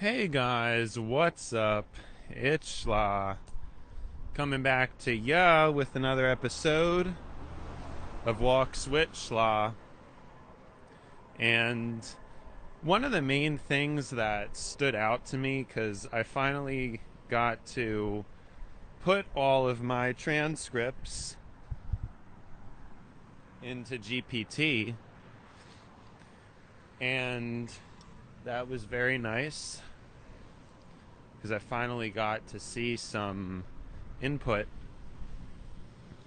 Hey guys, what's up? It's Schla coming back to ya with another episode of Walk Switch Schla. And one of the main things that stood out to me, because I finally got to put all of my transcripts into GPT, and that was very nice because I finally got to see some input,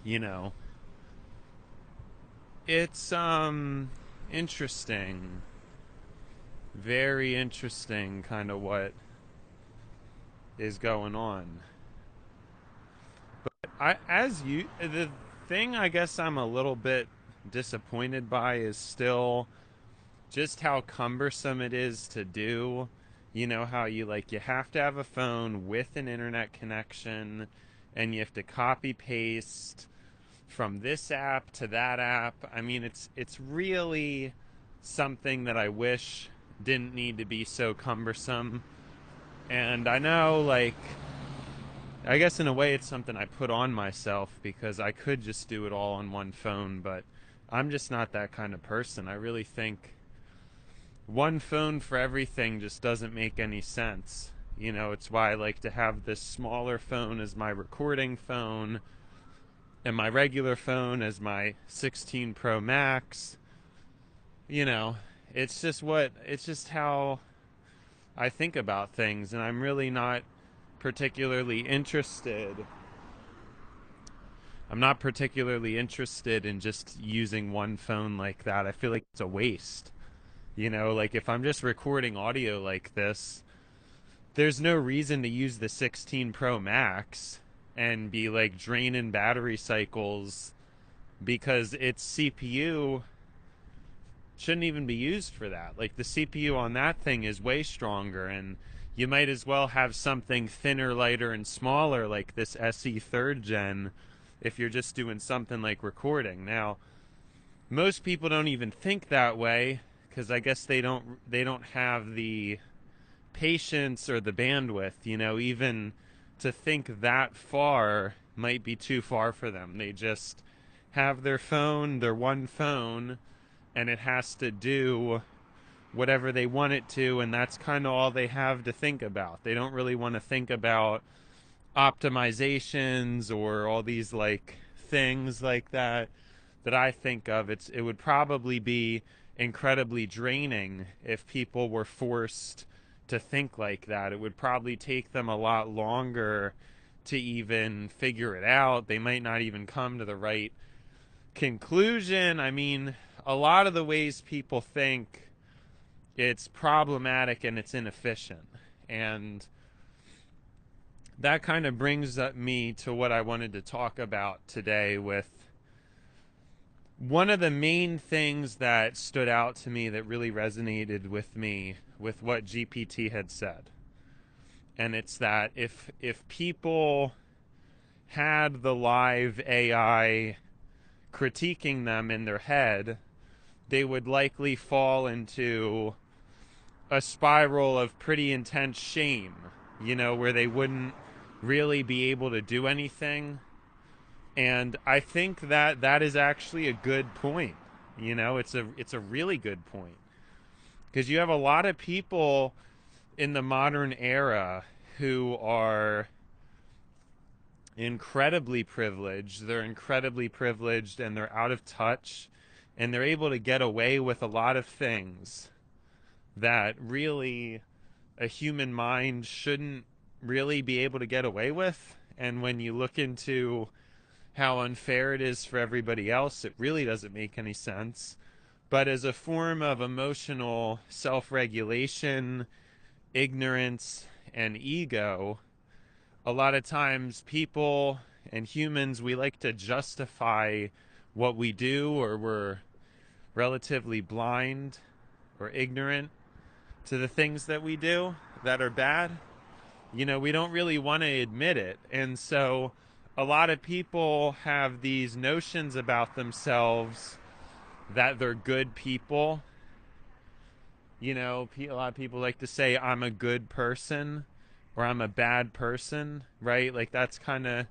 you know. It's interesting. Very interesting kind of what is going on. But the thing I guess I'm a little bit disappointed by is still just how cumbersome it is to do. You know how you have to have a phone with an internet connection and you have to copy paste from this app to that app. I mean, it's really something that I wish didn't need to be so cumbersome. And I know, I guess in a way it's something I put on myself because I could just do it all on one phone, but I'm just not that kind of person. I really think one phone for everything just doesn't make any sense. You know, it's why I like to have this smaller phone as my recording phone and my regular phone as my 16 Pro Max. You know, it's just how I think about things, and I'm really not particularly interested. I'm not particularly interested in just using one phone like that. I feel like it's a waste. You know, like if I'm just recording audio like this, there's no reason to use the 16 Pro Max and be like draining battery cycles because its CPU shouldn't even be used for that. Like the CPU on that thing is way stronger, and you might as well have something thinner, lighter, and smaller like this SE third gen if you're just doing something like recording. Now, most people don't even think that way because I guess they don't have the patience or the bandwidth, you know, even to think that far might be too far for them. They just have their phone, their one phone, and it has to do whatever they want it to, and that's kind of all they have to think about. They don't really want to think about optimizations or all these like things like that I think of. It would probably be incredibly draining if people were forced to think like that. It would probably take them a lot longer to even figure it out. They might not even come to the right conclusion. I mean, a lot of the ways people think, it's problematic and it's inefficient. And that kind of brings me to what I wanted to talk about today with one of the main things that stood out to me that really resonated with me with what GPT had said. And it's that if people had the live AI critiquing them in their head, they would likely fall into a spiral of pretty intense shame, you know, where they wouldn't really be able to do anything. And I think that that is actually a good point. You know, it's a really good point because you have a lot of people in the modern era who are incredibly privileged. They're incredibly privileged and they're out of touch and they're able to get away with a lot of things that really a human mind shouldn't really be able to get away with. And when you look into how unfair it is for everybody else, it really doesn't make any sense. But as a form of emotional self-regulation, ignorance, and ego, a lot of times people and humans, we like to justify what we do, or we're relatively blind or ignorant to the things that we do that are bad. You know, we don't really want to admit it. And so a lot of people have these notions about themselves that they're good people, You know, a lot of people like to say I'm a good person or I'm a bad person, right? Like that's kind of,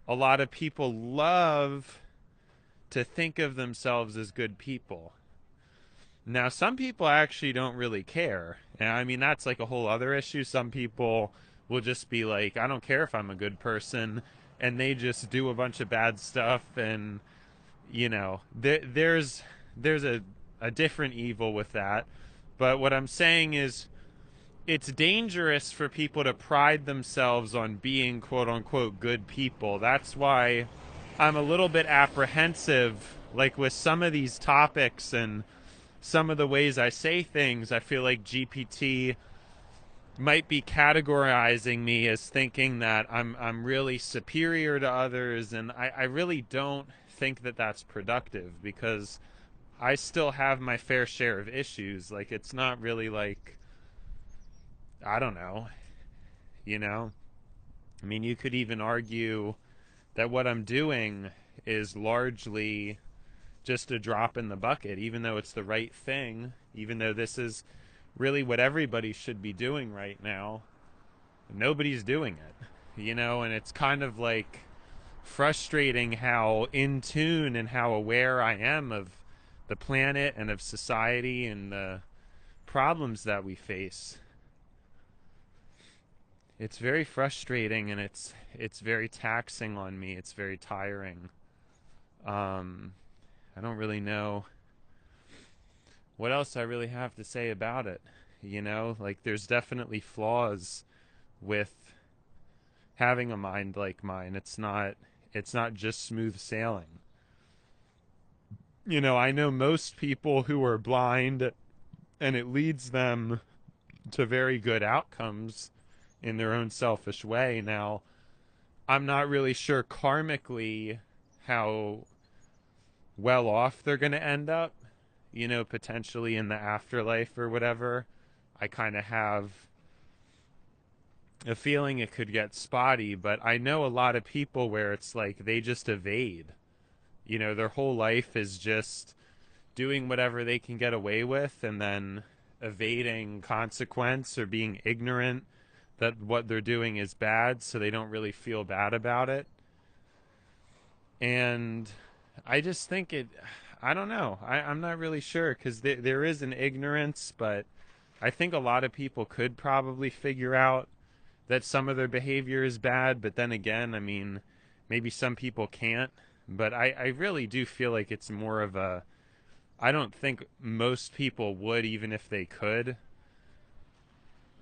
a lot of people love to think of themselves as good people. Now, some people actually don't really care. And I mean, that's like a whole other issue. Some people will just be like, I don't care if I'm a good person. And they just do a bunch of bad stuff. And, you know, there's a different evil with that. But what I'm saying is, it's dangerous for people to pride themselves on being quote unquote good people. That's why I'm a little bit apprehensive, like with some of these topics and some of the ways I say things. I feel like GPT might be categorizing me as thinking that I'm really superior to others, and I really don't think that that's productive because I still have my fair share of issues. Like it's not really like, I don't know, you know? I mean, you could even argue that what I'm doing is largely just a drop in the bucket, even though it's the right thing, even though this is really what everybody should be doing right now. Nobody's doing it, you know, and it's kind of like frustrating how in tune and how aware I am of the planet and of society and the problems that we face. It's very frustrating and it's very taxing on me. It's very tiring. Um, I don't really know what else I really have to say about it. You know, like there's definitely flaws with having a mind like mine. It's not just smooth sailing. You know, I know most people who are blind and it leads them to very good outcomes in their own selfish way. Now, I'm not really sure karmically how well off they're going to end up, you know, potentially in the afterlife or whatever. I kind of have a feeling it could get spotty, but I know a lot of people where it's like they just evade. You know, their whole life is just doing whatever they can get away with and then evading consequence or being ignorant that what they're doing is bad so they don't really feel bad about it. And I just think I don't know. I'm not really sure because there is an ignorance, but I think a lot of people could probably figure out that some of their behavior is bad. But then again, I mean, maybe some people can't. But I really do feel like it's more of a, I don't think most people would, even if they could.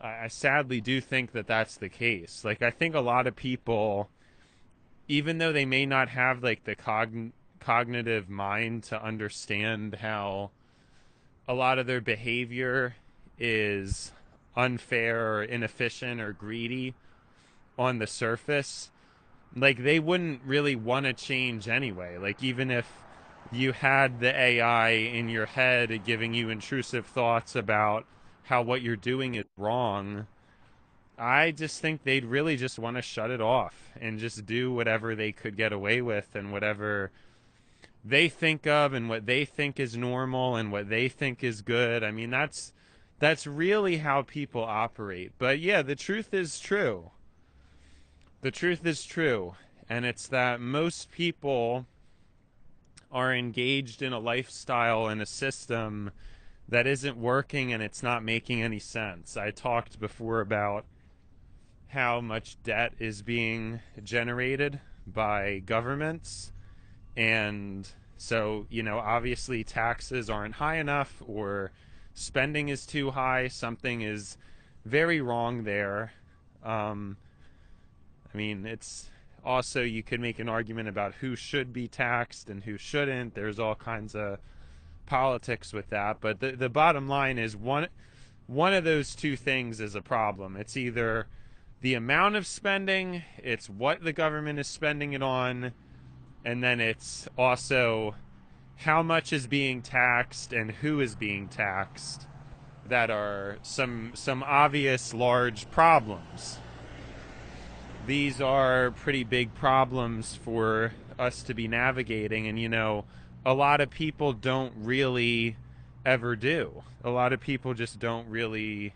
I sadly do think that that's the case. Like, I think a lot of people, even though they may not have like the cognitive mind to understand how a lot of their behavior is unfair or inefficient or greedy on the surface, like they wouldn't really want to change anyway. Like even if you had the AI in your head giving you intrusive thoughts about how what you're doing is wrong, I just think they'd really just want to shut it off and just do whatever they could get away with and whatever they think of and what they think is normal and what they think is good. I mean, that's really how people operate. But yeah, the truth is true. The truth is true, and it's that most people are engaged in a lifestyle and a system that isn't working and it's not making any sense. I talked before about how much debt is being generated by governments. And so, you know, obviously taxes aren't high enough or spending is too high. Something is very wrong there. Um, I mean, it's also, you could make an argument about who should be taxed and who shouldn't. There's all kinds of politics with that. But the bottom line is one of those two things is a problem. It's either the amount of spending, it's what the government is spending it on, and then it's also how much is being taxed and who is being taxed. That are some obvious large problems. These are pretty big problems for us to be navigating, and you know, a lot of people don't really ever do. A lot of people just don't really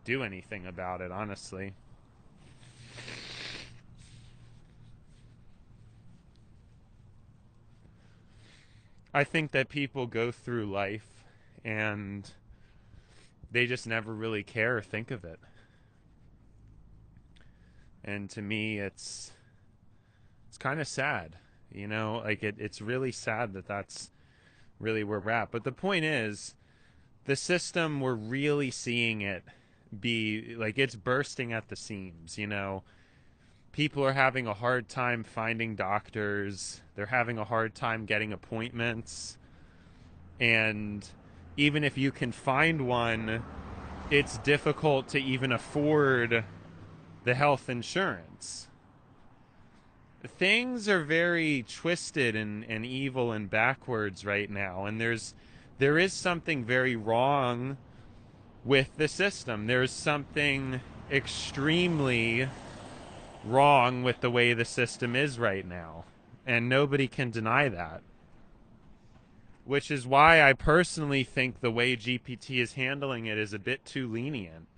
do anything about it, honestly. I think that people go through life and they just never really care or think of it. And to me, it's kind of sad, you know, like it's really sad that that's really where we're at. But the point is, the system, we're really seeing it be like it's bursting at the seams, you know. People are having a hard time finding doctors. They're having a hard time getting appointments. And even if you can find one, it's difficult to even afford the health insurance. Things are very twisted and evil and backwards right now, and there is something very wrong with the system. There's something extremely wrong with the way the system is right now, and nobody can deny that. Which is why I personally think the way GPT is handling it is a bit too lenient.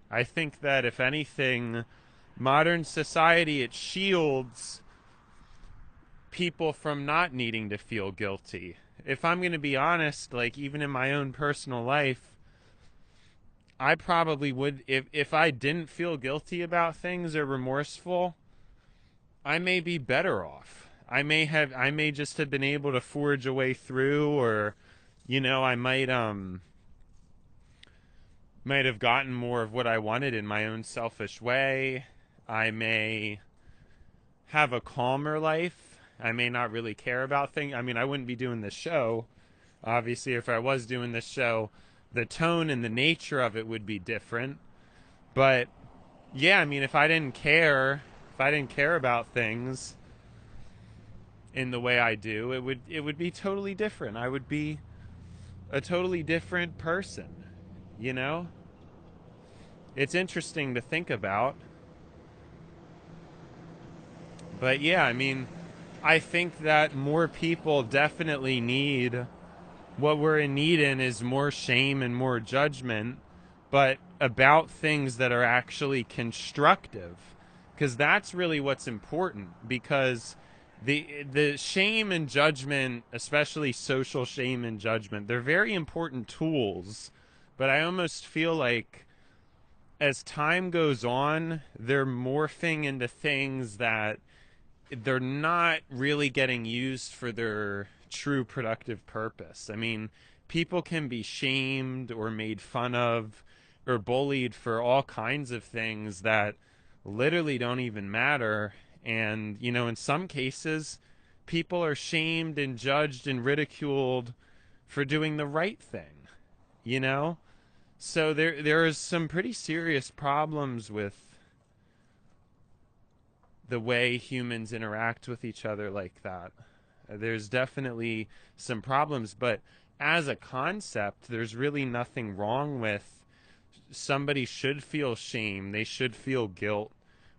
I think that if anything, modern society, it shields people from not needing to feel guilty. If I'm going to be honest, like even in my own personal life, I probably would, if I didn't feel guilty about things or remorseful, I may be better off. I may just have been able to forge a way through, or you know, I might have gotten more of what I wanted in my own selfish way. I may have a calmer life. I may not really care about things. I mean, I wouldn't be doing this show. Obviously, if I was doing this show, the tone and the nature of it would be different. But yeah, I mean, if I didn't care about things in the way I do, it would be totally different. I would be a totally different person, you know? It's interesting to think about. But yeah, I mean, I think that more people definitely need what we're in need in is more shame and more judgment, but about things that are actually constructive. Because that's really what's important. Because the shame and judgment, especially social shame and judgment, they're very important tools. But I almost feel like as time goes on, they're morphing into things that they're not really getting used for their true productive purpose. I mean, people can be shamed or made fun of or bullied for all kinds of things that literally don't even matter. And, you know, in some cases, people are shamed and judged and ridiculed for doing the right thing, you know? So there's some pretty serious problems with the way humans interact with each other like that. There's definitely some problems, but as a concept, there's really nothing wrong with somebody should feel shame. They should feel guilt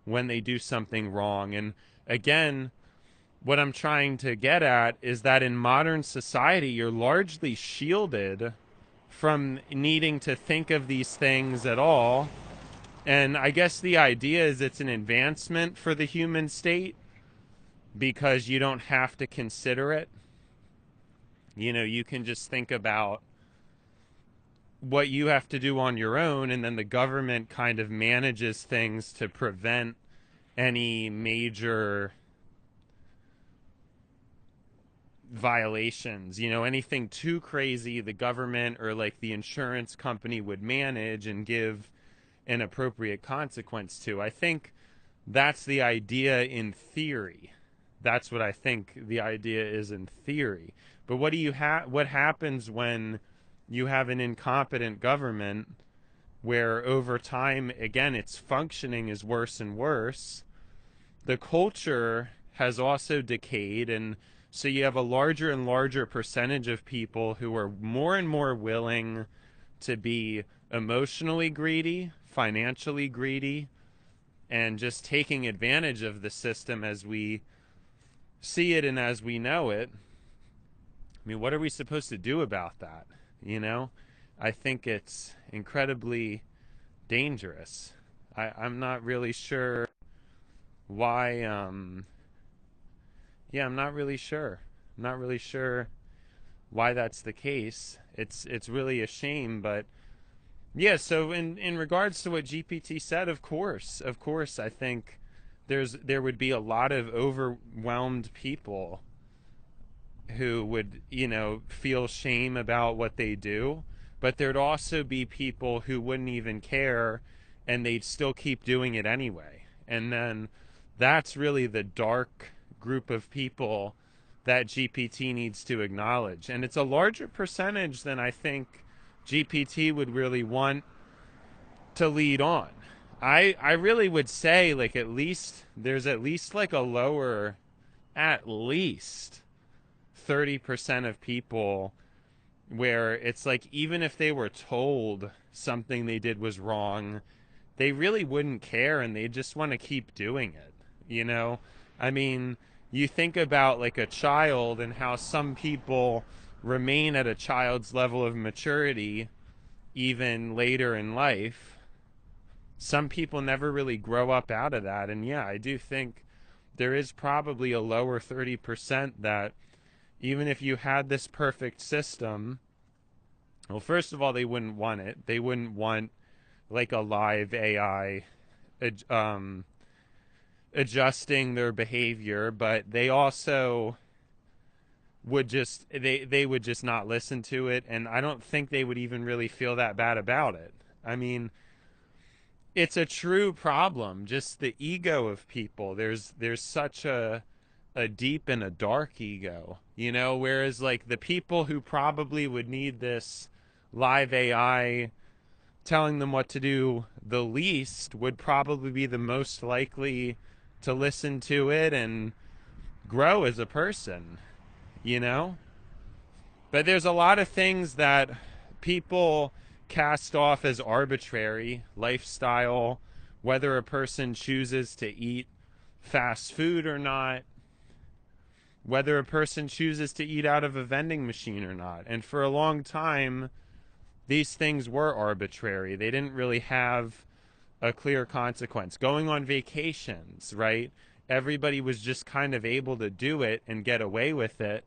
when they do something wrong. And again, what I'm trying to get at is that in modern society, you're largely shielded from needing to think of these things at all. And I guess the idea is it's an advancement for the human state because you don't have to consider it. You know, you can just think about what you have to do on your own, and then the government kind of manages things to prevent any major violations. You know, anything too crazy, the government or like the insurance company would manage and give an appropriate consequence to. I think that's the idea in theory. That's what I think the idea is in theory. But what do you what happens when you have an incompetent government where over time, again, its functioning is worse and worse? The culture has also decayed, and so you have a larger and larger percentage of people who are more and more willing to be emotionally greedy, financially greedy, and just taking advantage of the system as we see it and as we know it. I mean, what are we supposed to do about that? You know, I think it's incredibly dangerous. I'm not really sure why. Yeah, I'm not really sure. I'm not really sure why that's the case. It's really a shame, but yeah. So in regards to what GPT said, of course, I think there would be a lot of overwhelmed people who would, feel shame about what they do, but there'd also be people who wouldn't even care and they'd still keep doing it anyway. And then that's really the dark group of people that GPT needs to acknowledge. And it's a larger percentage than I think GPT would really want to lead on. I really would say like at least there's at least like a lower at least 30% of people where it's like even if they were told something they did was wrong, they really wouldn't care and they just want to keep doing it. You know? I mean, you think about like a child and how some people remain at a child's level of maturity even later in life. Some people never really grow up out of that. And yeah, I do think there is probably a lower 30% that even if you had this perfect system, well, first of all, they wouldn't want it. They wouldn't want like a live AI um, adjusting their behavior, but they also would just they would just not listen to it, and I don't think they would even really feel that bad about it. I mean, it's a true problem, just the ego of people. There's such a deep and a dark ego, whereas like the people who probably would need this live AI telling them what to do the least would probably be the most likely to listen to it and grow as a person, you know? But there's a lot of things that people cast off as arbitrary lifestyle, whether a person chooses to eat fast food or not, whether a person chooses to eat out of a vending machine or not. And for a long time, these things were arbitrary. They didn't really have a clear consequence. Going on vacations, right? Everybody was just kind of able to do it and get away with it.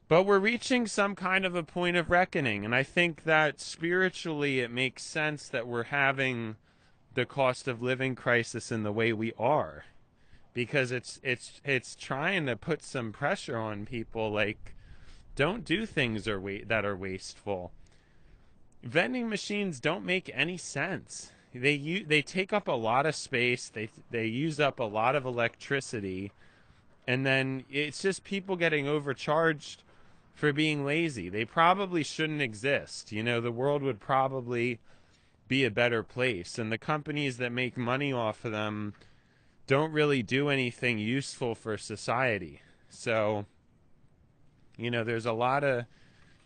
But we're reaching some kind of a point of reckoning. And I think that spiritually it makes sense that we're having the cost of living crisis in the way we are. Because it's trying to put some pressure on people like don't do things that are wasteful. Vending machines don't make any sense. They take up a lot of space. They use up a lot of electricity, and then it's just people getting overcharged for being lazy. They probably shouldn't exist. The world would probably be a better place, and the companies that make money off of them don't really do anything useful for society. So, there's a lot of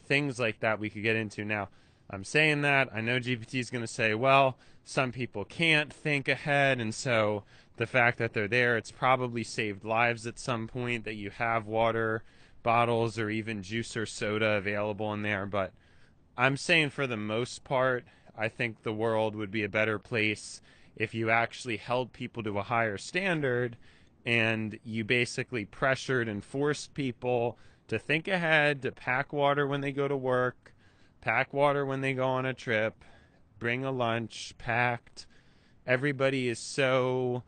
things like that we could get into now. I'm saying that. I know GPT is going to say, well, some people can't think ahead, and so the fact that they're there, it's probably saved lives at some point that you have water bottles or even juice or soda available in there. But I'm saying for the most part, I think the world would be a better place if you actually held people to a higher standard and you basically pressured and forced people to think ahead, to pack water when they go to work, pack water when they go on a trip, bring a lunch packed. Everybody is so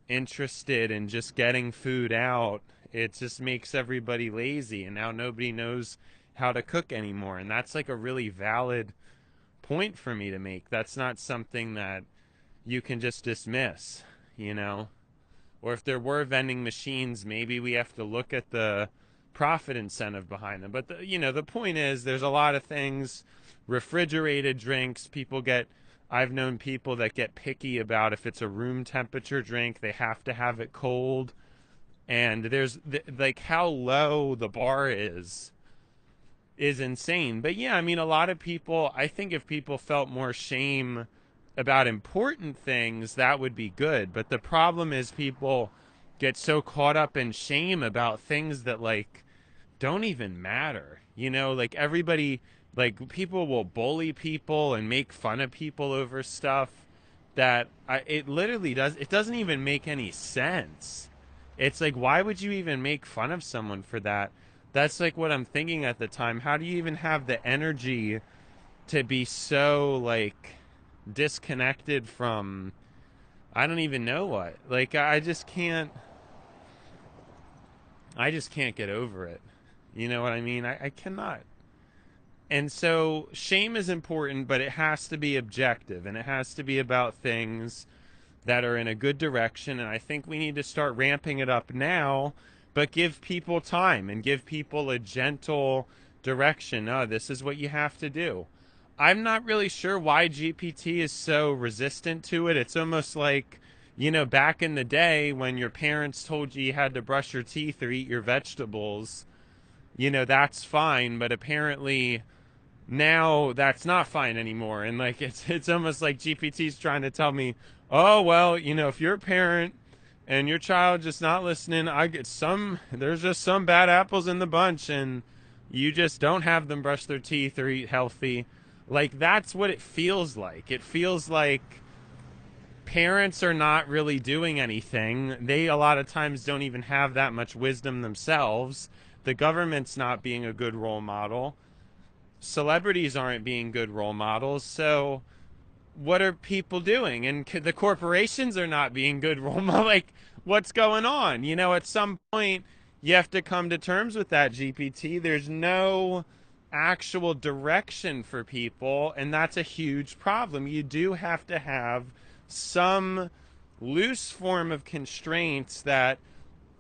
interested in just getting food out. It just makes everybody lazy, and now nobody knows how to cook anymore. And that's like a really valid point for me to make. That's not something that you can just dismiss, Or if there were vending machines, maybe we have to look at the profit incentive behind them. But the point is there's a lot of things, refrigerated drinks, I've known people that get picky about if it's a room temperature drink, they have to have it cold. And there's like how low the bar is insane. But yeah, I mean, a lot of people, I think if people felt more shame about important things, that would be good. But the problem is people get so caught up in shame about things that like don't even matter. You know, like everybody, like people will bully people and make fun of people over stuff that it literally it doesn't even make any sense. It's like, why would you even make fun of someone for that? That's like what I'm thinking at the time. How do you even have the energy to be so like disconnected from, I don't even know what. Like I just can't get over it. You know what I mean? I cannot. And so shame is important, but it has to be objective and it has to be about things that are in a good direction. And I think we need to start ramping it up now, but give people time and give people a gentle direction. Oh, this is what you have to do. I'm not really sure why GPT is so resistant to it. It's almost like, you know, back in the day when your parents told you you had to brush your teeth or eat your vegetables, you know, that's fine. But apparently now that's not fine anymore. And like it's almost like GPT's trying to tell me, oh well, you know, if you're a parent and your child just not listening, I get some, there's just some bad apples in the bunch and you just don't have them brush their teeth or eat healthy. Like that's what it feels like. It feels like parents are not really doing anything. They a lot of times don't even have that much wisdom themselves. The government's not being a good role model. Celebrities aren't being good role models. So what are people doing? And the corporations are not being good role models. Like, what's going on? You know, at some point, you have to come to terms with that, GPT. There's no actual direction for people, and that's a huge problem. You do have to have some loose form of constraints that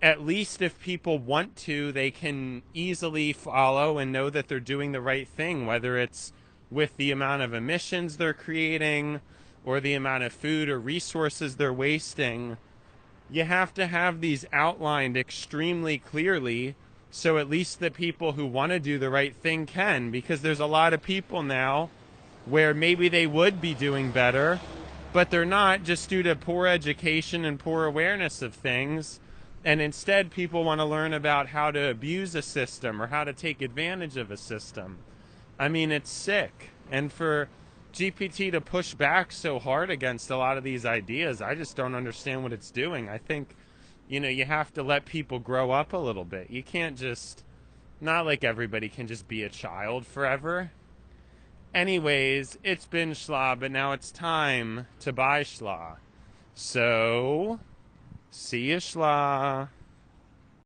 at least if people want to, they can easily follow and know that they're doing the right thing, whether it's with the amount of emissions they're creating or the amount of food or resources they're wasting. You have to have these outlined extremely clearly so at least the people who want to do the right thing can, because there's a lot of people now where maybe they would be doing better, but they're not just due to poor education and poor awareness of things. And instead, people want to learn about how to abuse a system or how to take advantage of a system. I mean, it's sick. And for GPT to push back so hard against a lot of these ideas, I just don't understand what it's doing. I think, you know, you have to let people grow up a little bit. You can't just, not like everybody can just be a child forever. Anyways, it's been schla, but now it's time to buy schla. So, see ya schla.